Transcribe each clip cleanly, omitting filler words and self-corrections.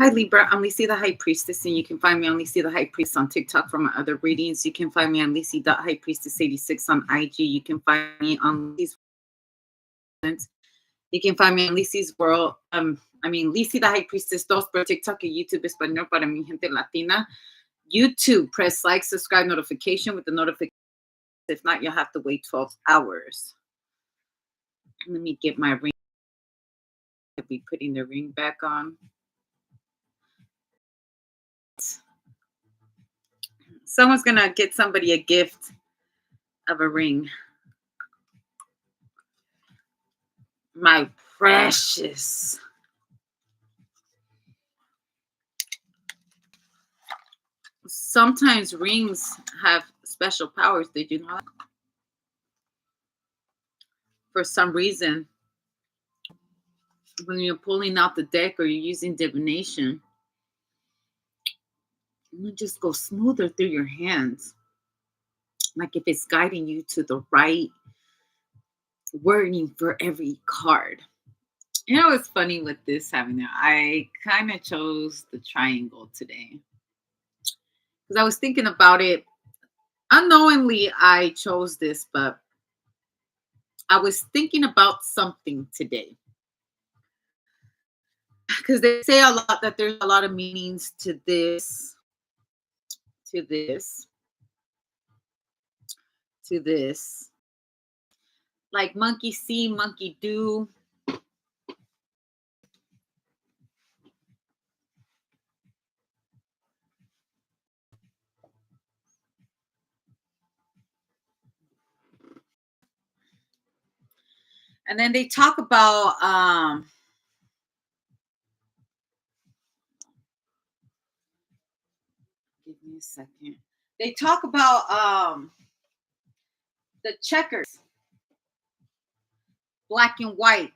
Hi Libra, I'm Lisi the High Priestess, and you can find me on Lisi the High Priest on TikTok for my other readings. You can find me on Lisi.highpriestess86 on IG. You can find me on Lisi's You can find me on Lisi's World. Lisi the High Priestess 2 por TikTok y YouTube Español para mi gente latina. YouTube, press like, subscribe, notification with the notification. If not, you'll have to wait 12 hours. Let me get my ring. I'll be putting the ring back on. Someone's gonna get somebody a gift of a ring. My precious. Sometimes rings have special powers. They do not. For some reason, when you're pulling out the deck or you're using divination, it just go smoother through your hands. Like if it's guiding you to the right wording for every card. You know what's funny with this having it? I kind of chose the triangle today. Because I was thinking about it. Unknowingly, I chose this, but I was thinking about something today. Because they say a lot that there's a lot of meanings to this, to this, to this. Like monkey see, monkey do. And then they talk about give me a second. They talk about the checkers, black and white.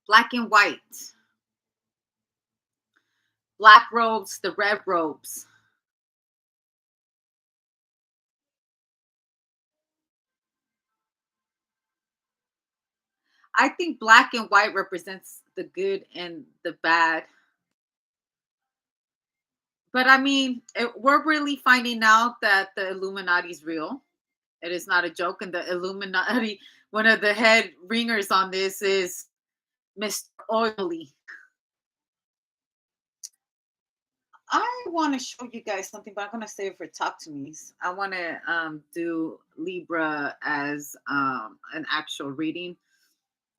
Black and white. Black robes, the red robes. I think black and white represents the good and the bad. But I mean, we're really finding out that the Illuminati is real. It is not a joke. And the Illuminati, one of the head ringers on this is Mr. Oily. I want to show you guys something, but I'm going to save it for Talk to Me's. I want to do Libra as an actual reading.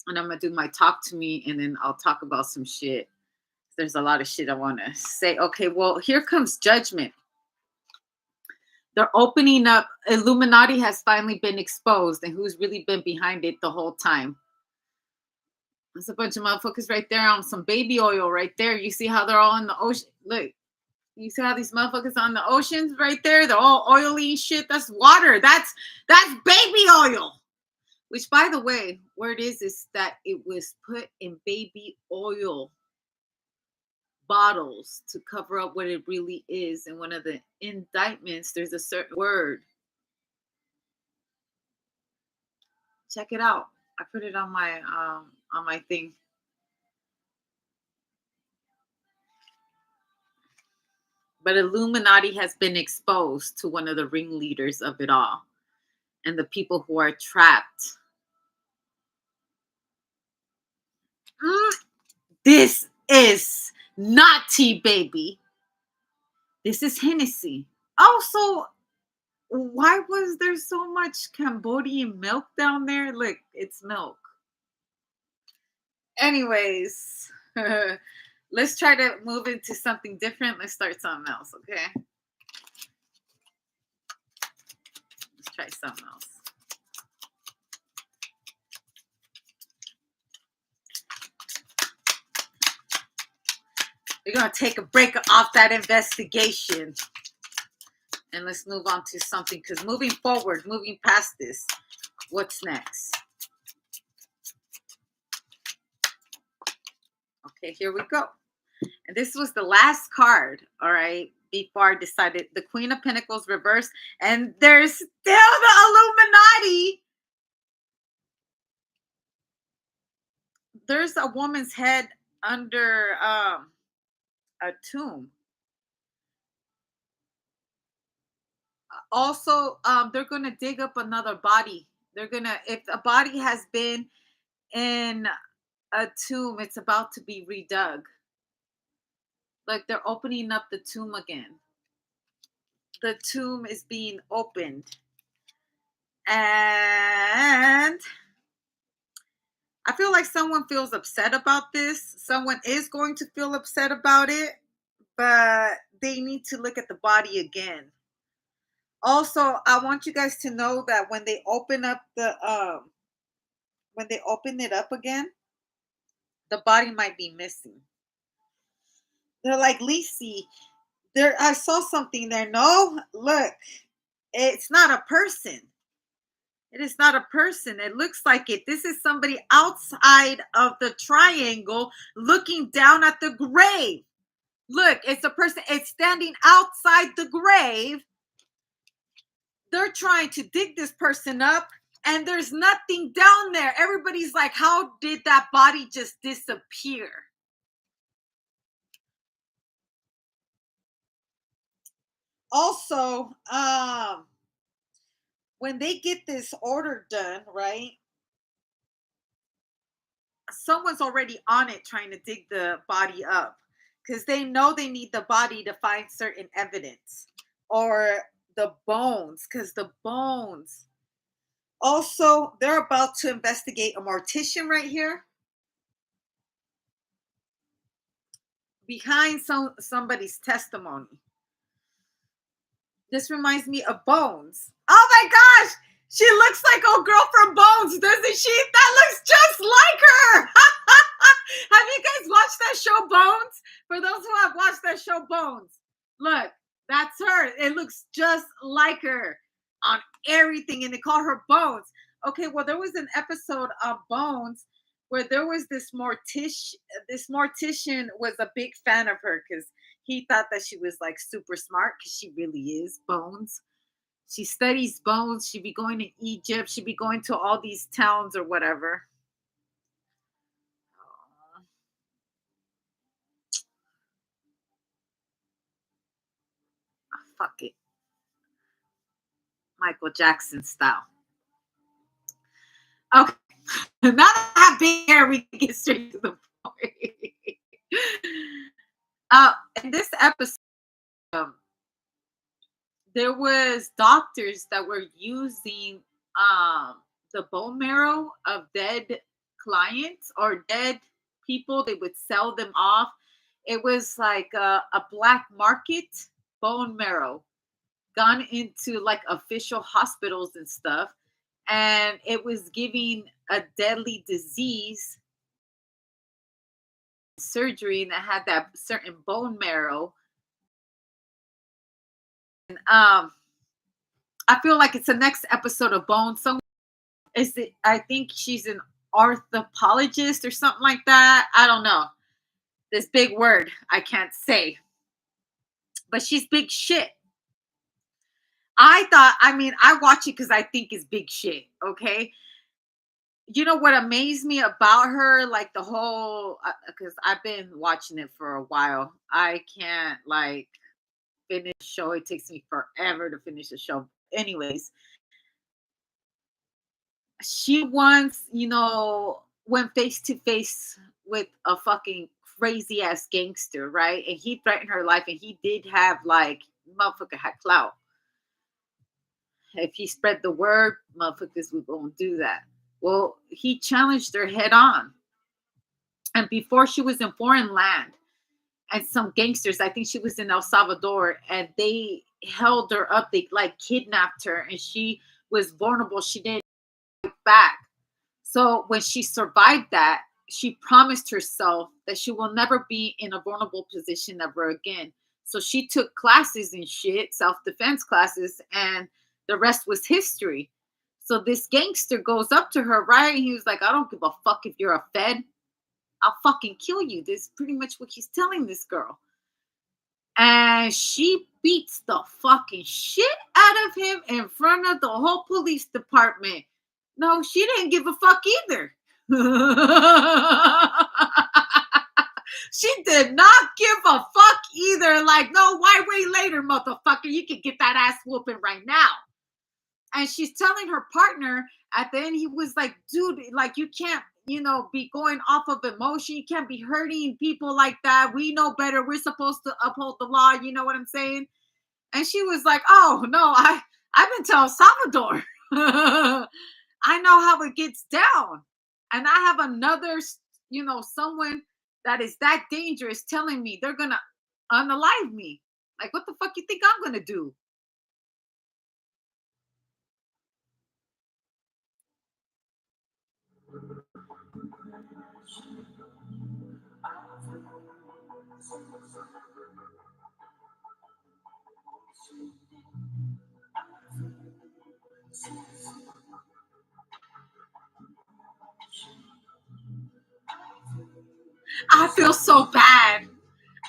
And I'm going to do my Talk to Me, and then I'll talk about some shit. There's a lot of shit I want to say. Okay, well, here comes Judgment. They're opening up. Illuminati has finally been exposed, and who's really been behind it the whole time. There's a bunch of motherfuckers right there on some baby oil right there. You see how they're all in the ocean? Look. You see how these motherfuckers on the oceans right there? They're all oily and shit. That's water. That's baby oil. Which, by the way, where it is that it was put in baby oil bottles to cover up what it really is. In one of the indictments, there's a certain word. Check it out. I put it on my thing. But Illuminati has been exposed to one of the ringleaders of it all, and the people who are trapped. This is not tea, baby. This is Hennessy. Also, why was there so much Cambodian milk down there? Look, it's milk. Anyways, let's try to move into something different. Let's start something else, okay? Let's try something else. We're going to take a break off that investigation. And let's move on to something. Because moving forward, moving past this, what's next? Okay, here we go. And this was the last card, all right? before I decided. The Queen of Pentacles reversed, and there's still the Illuminati. There's a woman's head under a tomb. Also, they're gonna dig up another body. They're gonna, if a body has been in a tomb, it's about to be redug. Like they're opening up the tomb again. The tomb is being opened. And I feel like someone feels upset about this. Someone is going to feel upset about it, but they need to look at the body again. Also, I want you guys to know that when they open up the when they open it up again, the body might be missing. They're like, Lisi, there I saw something there. No, look, it's not a person. It is not a person. It looks like it. This is somebody outside of the triangle looking down at the grave. Look, it's a person. It's standing outside the grave. They're trying to dig this person up, and there's nothing down there. Everybody's like, how did that body just disappear? Also, when they get this order done, right? Someone's already on it trying to dig the body up because they know they need the body to find certain evidence or the bones, because the bones. Also, they're about to investigate a mortician right here behind somebody's testimony. This reminds me of Bones. Oh my gosh, she looks like old girl from Bones, doesn't she? That looks just like her. Have you guys watched that show Bones? For those who have watched that show Bones, look, that's her. It looks just like her on everything, and they call her Bones. Okay, well, there was an episode of Bones where there was this mortician. This mortician was a big fan of her because he thought that she was like super smart, because she really is. Bones. She studies bones. She'd be going to Egypt. She'd be going to all these towns or whatever. Fuck it. Michael Jackson style. Okay. Now that I have big hair, we can get straight to the point. In this episode, um, there was doctors that were using the bone marrow of dead clients or dead people. They would sell them off. It was like a black market bone marrow gone into like official hospitals and stuff, and it was giving a deadly disease surgery, and that had that certain bone marrow. And I feel like it's the next episode of Bone. Someone is it? I think she's an orthopologist or something like that. I don't know. This big word I can't say, but she's big shit. I watch it because I think it's big shit. Okay. You know what amazed me about her? Like the whole, because I've been watching it for a while. I can't like finish the show. It takes me forever to finish the show. Anyways, she once, went face to face with a fucking crazy ass gangster, right? And he threatened her life, and he did have like, motherfucker had clout. If he spread the word, motherfuckers would go and do that. Well, he challenged her head on. And before, she was in foreign land, and some gangsters, I think she was in El Salvador, and they held her up. They like kidnapped her, and she was vulnerable. She didn't fight back. So when she survived that, she promised herself that she will never be in a vulnerable position ever again. So she took classes and shit, self-defense classes, and the rest was history. So this gangster goes up to her, right? And he was like, I don't give a fuck if you're a Fed. I'll fucking kill you. This is pretty much what he's telling this girl. And she beats the fucking shit out of him in front of the whole police department. No, she didn't give a fuck either. She did not give a fuck either. Like, no, why wait later, motherfucker? You can get that ass whooping right now. And she's telling her partner at the end, he was like, dude, like, you can't, be going off of emotion. You can't be hurting people like that. We know better. We're supposed to uphold the law. You know what I'm saying? And she was like, oh, no, I've been to El Salvador. I know how it gets down. And I have another, someone that is that dangerous telling me they're going to unalive me. Like, what the fuck you think I'm going to do? I feel so bad.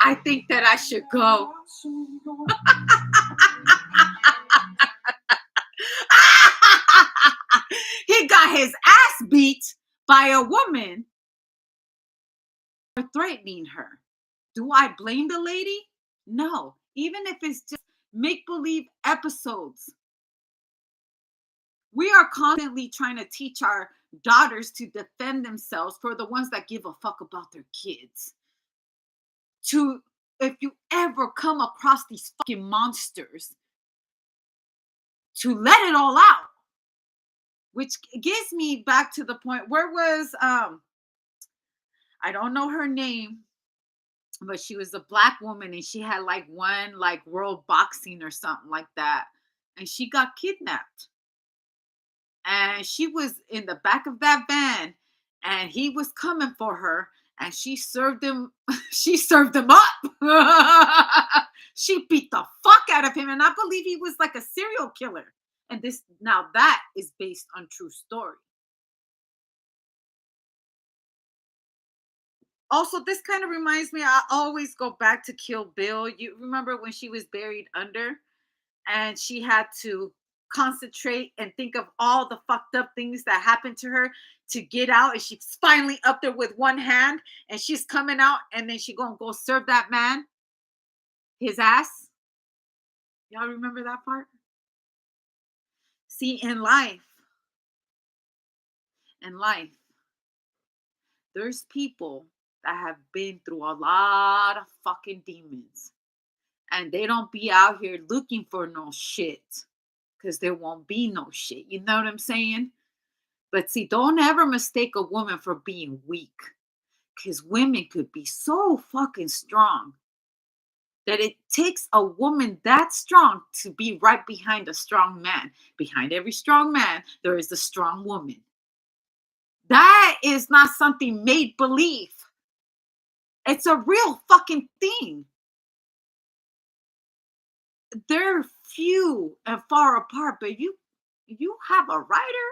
I think that I should go. He got his ass beat by a woman for threatening her. Do I blame the lady? No. Even if it's just make believe episodes. We are constantly trying to teach our daughters to defend themselves for the ones that give a fuck about their kids. To, if you ever come across these fucking monsters, to let it all out. Which gives me back to the point, where was I don't know her name, but she was a black woman and she had like one like world boxing or something like that. And she got kidnapped. And she was in the back of that van and he was coming for her and she served him she served him up. She beat the fuck out of him and I believe he was like a serial killer. And this, now that is based on true story. Also, this kind of reminds me, I always go back to Kill Bill. You remember when she was buried under and she had to concentrate and think of all the fucked up things that happened to her to get out, and she's finally up there with one hand and she's coming out, and then she gonna go serve that man his ass. Y'all remember that part? See, in life, there's people that have been through a lot of fucking demons, and they don't be out here looking for no shit because there won't be no shit. You know what I'm saying? But see, don't ever mistake a woman for being weak, because women could be so fucking strong that it takes a woman that strong to be right behind a strong man. Behind every strong man, there is a strong woman. That is not something made believe. It's a real fucking thing. They're few and far apart, but you have a writer.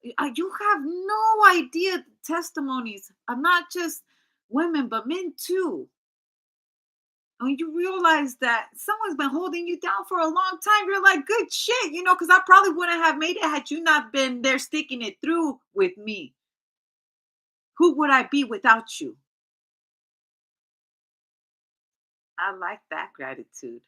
You have no idea the testimonies of not just women but men too. When you realize that someone's been holding you down for a long time, you're like, good shit, because I probably wouldn't have made it had you not been there sticking it through with me. Who would I be without you? I like that gratitude.